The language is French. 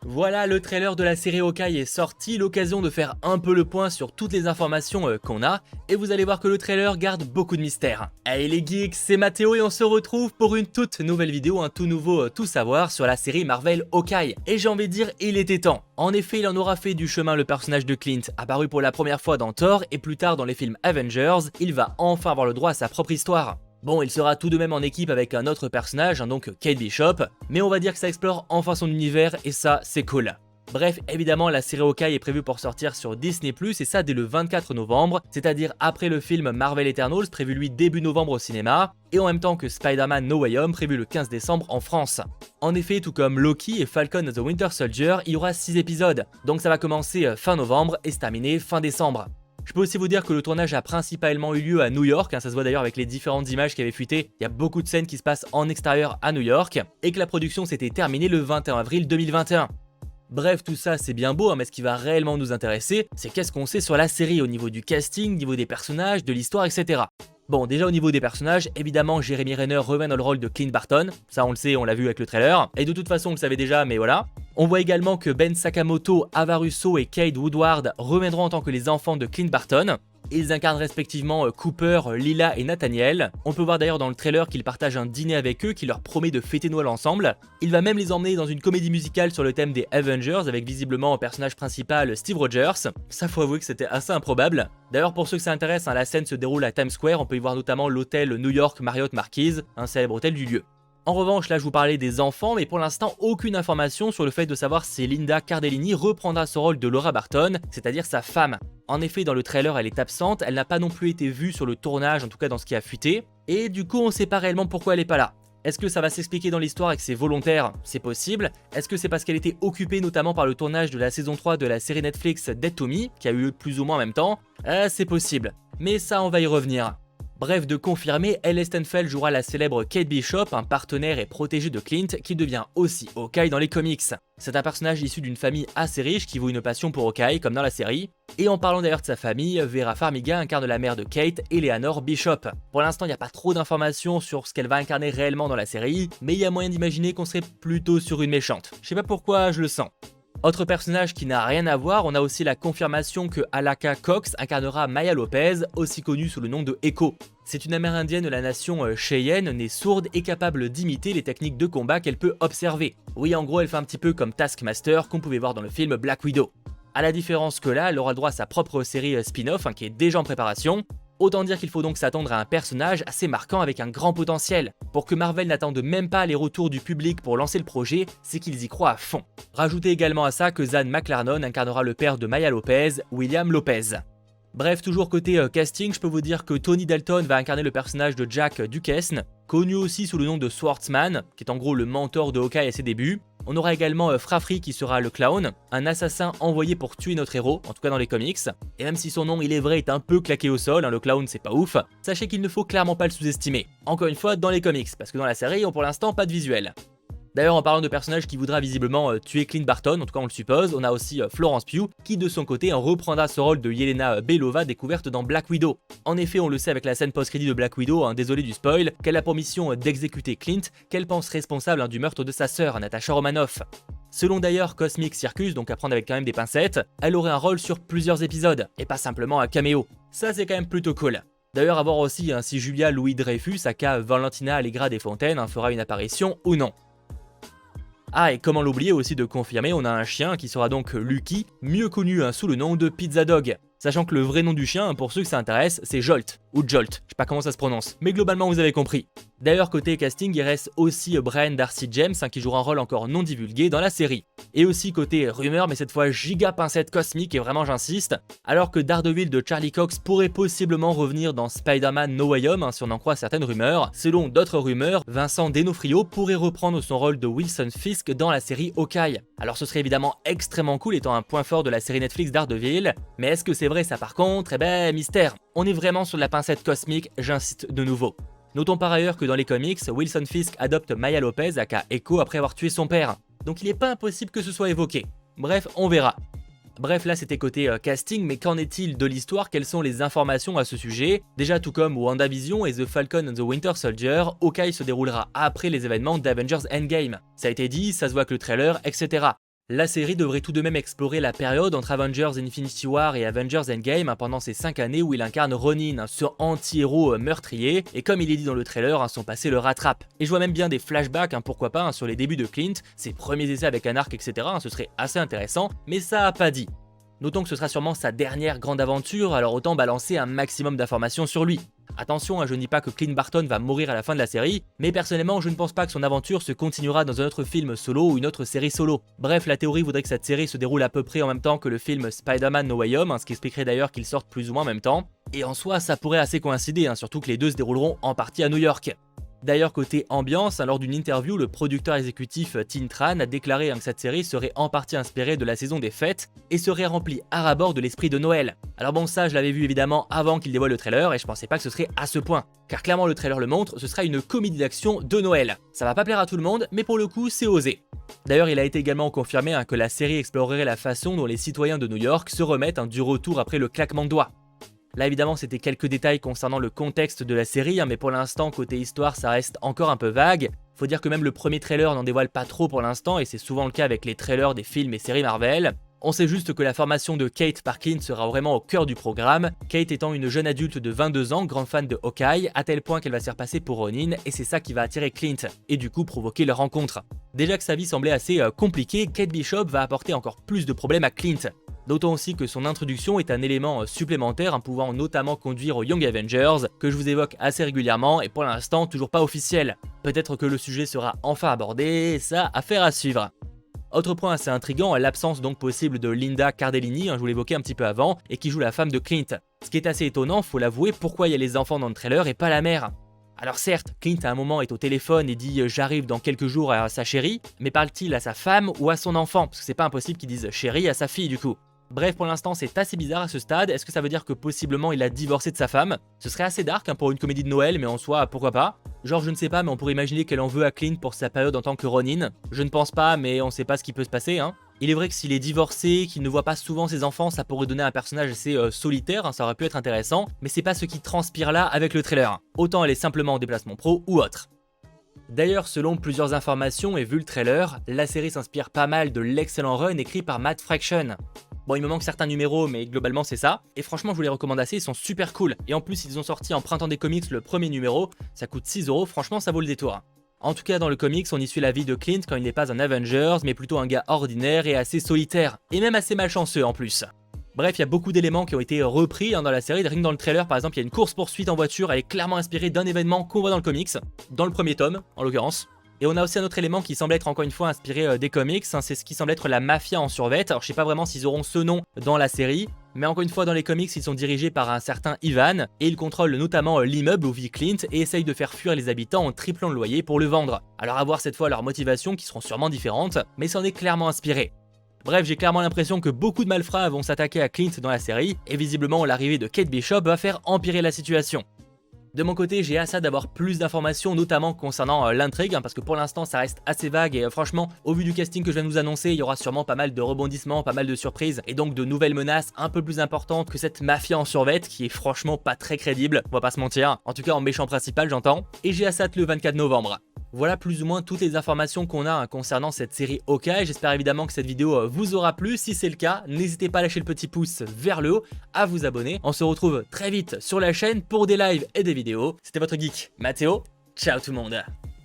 Voilà, le trailer de la série Hawkeye est sorti, l'occasion de faire un peu le point sur toutes les informations qu'on a, et vous allez voir que le trailer garde beaucoup de mystères. Hey les geeks, c'est Mathéo et on se retrouve pour une toute nouvelle vidéo, un tout nouveau tout savoir sur la série Marvel Hawkeye. Et j'ai envie de dire, il était temps. En effet, il en aura fait du chemin le personnage de Clint, apparu pour la première fois dans Thor et plus tard dans les films Avengers, il va enfin avoir le droit à sa propre histoire. Bon, il sera tout de même en équipe avec un autre personnage, donc Kate Bishop, mais on va dire que ça explore enfin son univers et ça, c'est cool. Bref, évidemment, la série Hawkeye est prévue pour sortir sur Disney+, et ça dès le 24 novembre, c'est-à-dire après le film Marvel Eternals, prévu lui début novembre au cinéma, et en même temps que Spider-Man No Way Home, prévu le 15 décembre en France. En effet, tout comme Loki et Falcon and the Winter Soldier, il y aura 6 épisodes, donc ça va commencer fin novembre et se terminer fin décembre. Je peux aussi vous dire que le tournage a principalement eu lieu à New York, ça se voit d'ailleurs avec les différentes images qui avaient fuité, il y a beaucoup de scènes qui se passent en extérieur à New York, et que la production s'était terminée le 21 avril 2021. Bref, tout ça c'est bien beau, mais ce qui va réellement nous intéresser, c'est qu'est-ce qu'on sait sur la série au niveau du casting, niveau des personnages, de l'histoire, etc. Bon, déjà au niveau des personnages, évidemment Jeremy Renner revient dans le rôle de Clint Barton, ça on le sait, on l'a vu avec le trailer, et de toute façon on le savait déjà, mais voilà. On voit également que Ben Sakamoto, Ava Russo et Cade Woodward reviendront en tant que les enfants de Clint Barton. Ils incarnent respectivement Cooper, Lila et Nathaniel. On peut voir d'ailleurs dans le trailer qu'ils partagent un dîner avec eux qui leur promet de fêter Noël ensemble. Il va même les emmener dans une comédie musicale sur le thème des Avengers avec visiblement en personnage principal Steve Rogers. Ça faut avouer que c'était assez improbable. D'ailleurs pour ceux que ça intéresse, la scène se déroule à Times Square, on peut y voir notamment l'hôtel New York Marriott Marquis, un célèbre hôtel du lieu. En revanche, là je vous parlais des enfants, mais pour l'instant aucune information sur le fait de savoir si Linda Cardellini reprendra ce rôle de Laura Barton, c'est-à-dire sa femme. En effet, dans le trailer elle est absente, elle n'a pas non plus été vue sur le tournage, en tout cas dans ce qui a fuité, et du coup on sait pas réellement pourquoi elle est pas là. Est-ce que ça va s'expliquer dans l'histoire et que c'est volontaire? C'est possible. Est-ce que c'est parce qu'elle était occupée notamment par le tournage de la saison 3 de la série Netflix Dead to Me, qui a eu lieu plus ou moins en même temps? C'est possible. Mais ça on va y revenir. Bref, de confirmer, Elle Stenfeld jouera la célèbre Kate Bishop, un partenaire et protégé de Clint qui devient aussi Hawkeye dans les comics. C'est un personnage issu d'une famille assez riche qui voue une passion pour Hawkeye comme dans la série. Et en parlant d'ailleurs de sa famille, Vera Farmiga incarne la mère de Kate, Eleanor Bishop. Pour l'instant, il n'y a pas trop d'informations sur ce qu'elle va incarner réellement dans la série, mais il y a moyen d'imaginer qu'on serait plutôt sur une méchante. Je sais pas pourquoi, je le sens. Autre personnage qui n'a rien à voir, on a aussi la confirmation que Alaka Cox incarnera Maya Lopez, aussi connue sous le nom de Echo. C'est une amérindienne de la nation Cheyenne, née sourde et capable d'imiter les techniques de combat qu'elle peut observer. Oui, en gros, elle fait un petit peu comme Taskmaster qu'on pouvait voir dans le film Black Widow. À la différence que là, elle aura le droit à sa propre série spin-off qui est déjà en préparation. Autant dire qu'il faut donc s'attendre à un personnage assez marquant avec un grand potentiel. Pour que Marvel n'attende même pas les retours du public pour lancer le projet, c'est qu'ils y croient à fond. Rajoutez également à ça que Zan McLarnon incarnera le père de Maya Lopez, William Lopez. Bref, toujours côté casting, je peux vous dire que Tony Dalton va incarner le personnage de Jack Duquesne, connu aussi sous le nom de Swordsman, qui est en gros le mentor de Hawkeye à ses débuts. On aura également Frafri qui sera le clown, un assassin envoyé pour tuer notre héros, en tout cas dans les comics. Et même si son nom, il est vrai, est un peu claqué au sol, le clown c'est pas ouf, sachez qu'il ne faut clairement pas le sous-estimer. Encore une fois, dans les comics, parce que dans la série, on pour l'instant pas de visuel. D'ailleurs, en parlant de personnages qui voudra visiblement tuer Clint Barton, en tout cas on le suppose, on a aussi Florence Pugh, qui de son côté reprendra ce rôle de Yelena Belova découverte dans Black Widow. En effet, on le sait avec la scène post-crédit de Black Widow, désolé du spoil, qu'elle a pour mission d'exécuter Clint, qu'elle pense responsable du meurtre de sa sœur, Natasha Romanoff. Selon d'ailleurs Cosmic Circus, donc à prendre avec quand même des pincettes, elle aurait un rôle sur plusieurs épisodes, et pas simplement un caméo. Ça c'est quand même plutôt cool. D'ailleurs, à voir aussi si Julia Louis-Dreyfus, aka Valentina Allegra des Fontaines, fera une apparition ou non. Ah, et comment l'oublier aussi de confirmer, on a un chien qui sera donc Lucky, mieux connu sous le nom de Pizza Dog. Sachant que le vrai nom du chien, pour ceux que ça intéresse, c'est Jolt, ou Jolt, je sais pas comment ça se prononce, mais globalement vous avez compris. D'ailleurs côté casting, il reste aussi Brian Darcy James qui jouera un rôle encore non divulgué dans la série. Et aussi côté rumeur, mais cette fois giga pincette cosmique et vraiment j'insiste, alors que Daredevil de Charlie Cox pourrait possiblement revenir dans Spider-Man No Way Home si on en croit certaines rumeurs. Selon d'autres rumeurs, Vincent D'Onofrio pourrait reprendre son rôle de Wilson Fisk dans la série Hawkeye. Alors ce serait évidemment extrêmement cool étant un point fort de la série Netflix Daredevil, mais est-ce que c'est vrai ça par contre? Eh ben mystère, on est vraiment sur de la pincette cosmique, j'insiste de nouveau. Notons par ailleurs que dans les comics, Wilson Fisk adopte Maya Lopez aka Echo après avoir tué son père, donc il n'est pas impossible que ce soit évoqué. Bref, on verra. Bref, là c'était côté casting, mais qu'en est-il de l'histoire? Quelles sont les informations à ce sujet? Déjà, tout comme WandaVision et The Falcon and the Winter Soldier, Hawkeye se déroulera après les événements d'Avengers Endgame. Ça a été dit, ça se voit que le trailer, etc. La série devrait tout de même explorer la période entre Avengers Infinity War et Avengers Endgame pendant ces 5 années où il incarne Ronin, ce anti-héros meurtrier, et comme il est dit dans le trailer, son passé le rattrape. Et je vois même bien des flashbacks, pourquoi pas, sur les débuts de Clint, ses premiers essais avec un arc, etc. Ce serait assez intéressant, mais ça a pas dit. Notons que ce sera sûrement sa dernière grande aventure, alors autant balancer un maximum d'informations sur lui. Attention, je ne dis pas que Clint Barton va mourir à la fin de la série, mais personnellement je ne pense pas que son aventure se continuera dans un autre film solo ou une autre série solo. Bref, la théorie voudrait que cette série se déroule à peu près en même temps que le film Spider-Man No Way Home, ce qui expliquerait d'ailleurs qu'ils sortent plus ou moins en même temps. Et en soi, ça pourrait assez coïncider, surtout que les deux se dérouleront en partie à New York. D'ailleurs, côté ambiance, lors d'une interview, le producteur exécutif Tin Tran a déclaré que cette série serait en partie inspirée de la saison des fêtes et serait remplie à ras-bord de l'esprit de Noël. Alors bon, ça je l'avais vu évidemment avant qu'il dévoile le trailer et je pensais pas que ce serait à ce point. Car clairement le trailer le montre, ce sera une comédie d'action de Noël. Ça va pas plaire à tout le monde, mais pour le coup c'est osé. D'ailleurs, il a été également confirmé que la série explorerait la façon dont les citoyens de New York se remettent du retour après le claquement de doigts. Là évidemment c'était quelques détails concernant le contexte de la série, mais pour l'instant côté histoire ça reste encore un peu vague. Faut dire que même le premier trailer n'en dévoile pas trop pour l'instant et c'est souvent le cas avec les trailers des films et séries Marvel. On sait juste que la formation de Kate par Clint sera vraiment au cœur du programme, Kate étant une jeune adulte de 22 ans, grande fan de Hawkeye, à tel point qu'elle va se faire passer pour Ronin, et c'est ça qui va attirer Clint, et du coup provoquer leur rencontre. Déjà que sa vie semblait assez compliquée, Kate Bishop va apporter encore plus de problèmes à Clint. Notons aussi que son introduction est un élément supplémentaire pouvant notamment conduire aux Young Avengers, que je vous évoque assez régulièrement et pour l'instant toujours pas officiel. Peut-être que le sujet sera enfin abordé, ça affaire à suivre. Autre point assez intriguant, l'absence donc possible de Linda Cardellini, je vous l'évoquais un petit peu avant, et qui joue la femme de Clint. Ce qui est assez étonnant, faut l'avouer, pourquoi il y a les enfants dans le trailer et pas la mère. Alors certes, Clint à un moment est au téléphone et dit « j'arrive dans quelques jours à sa chérie », mais parle-t-il à sa femme ou à son enfant? Parce que c'est pas impossible qu'il dise « chérie » à sa fille du coup. Bref, pour l'instant c'est assez bizarre à ce stade, est-ce que ça veut dire que possiblement il a divorcé de sa femme? Ce serait assez dark pour une comédie de Noël, mais en soi pourquoi pas. Genre je ne sais pas, mais on pourrait imaginer qu'elle en veut à Clint pour sa période en tant que Ronin. Je ne pense pas, mais on sait pas ce qui peut se passer. Il est vrai que s'il est divorcé, qu'il ne voit pas souvent ses enfants, ça pourrait donner un personnage assez solitaire, ça aurait pu être intéressant, mais c'est pas ce qui transpire là avec le trailer. Autant elle est simplement en déplacement pro ou autre. D'ailleurs, selon plusieurs informations et vu le trailer, la série s'inspire pas mal de l'excellent run écrit par Matt Fraction. Bon, il me manque certains numéros, mais globalement c'est ça. Et franchement, je vous les recommande assez, ils sont super cool. Et en plus, ils ont sorti en printemps des comics le premier numéro, ça coûte 6 €, franchement ça vaut le détour. En tout cas, dans le comics, on y suit la vie de Clint quand il n'est pas un Avengers, mais plutôt un gars ordinaire et assez solitaire. Et même assez malchanceux en plus. Bref, il y a beaucoup d'éléments qui ont été repris dans la série. Rien que dans le trailer, par exemple, il y a une course-poursuite en voiture, elle est clairement inspirée d'un événement qu'on voit dans le comics, dans le premier tome, en l'occurrence. Et on a aussi un autre élément qui semble être encore une fois inspiré des comics, c'est ce qui semble être la mafia en survêt. Alors je sais pas vraiment s'ils auront ce nom dans la série, mais encore une fois dans les comics ils sont dirigés par un certain Ivan, et ils contrôlent notamment l'immeuble où vit Clint et essayent de faire fuir les habitants en triplant le loyer pour le vendre. Alors à voir cette fois leurs motivations qui seront sûrement différentes, mais c'en est clairement inspiré. Bref, j'ai clairement l'impression que beaucoup de malfrats vont s'attaquer à Clint dans la série, et visiblement l'arrivée de Kate Bishop va faire empirer la situation. De mon côté, j'ai hâte d'avoir plus d'informations, notamment concernant l'intrigue, parce que pour l'instant ça reste assez vague et franchement, au vu du casting que je viens de vous annoncer, il y aura sûrement pas mal de rebondissements, pas mal de surprises, et donc de nouvelles menaces un peu plus importantes que cette mafia en survêt, qui est franchement pas très crédible, on va pas se mentir, en tout cas en méchant principal j'entends, et j'ai hâte le 24 novembre. Voilà plus ou moins toutes les informations qu'on a concernant cette série Hawkeye. J'espère évidemment que cette vidéo vous aura plu. Si c'est le cas, n'hésitez pas à lâcher le petit pouce vers le haut, à vous abonner. On se retrouve très vite sur la chaîne pour des lives et des vidéos. C'était votre geek Mathéo. Ciao tout le monde.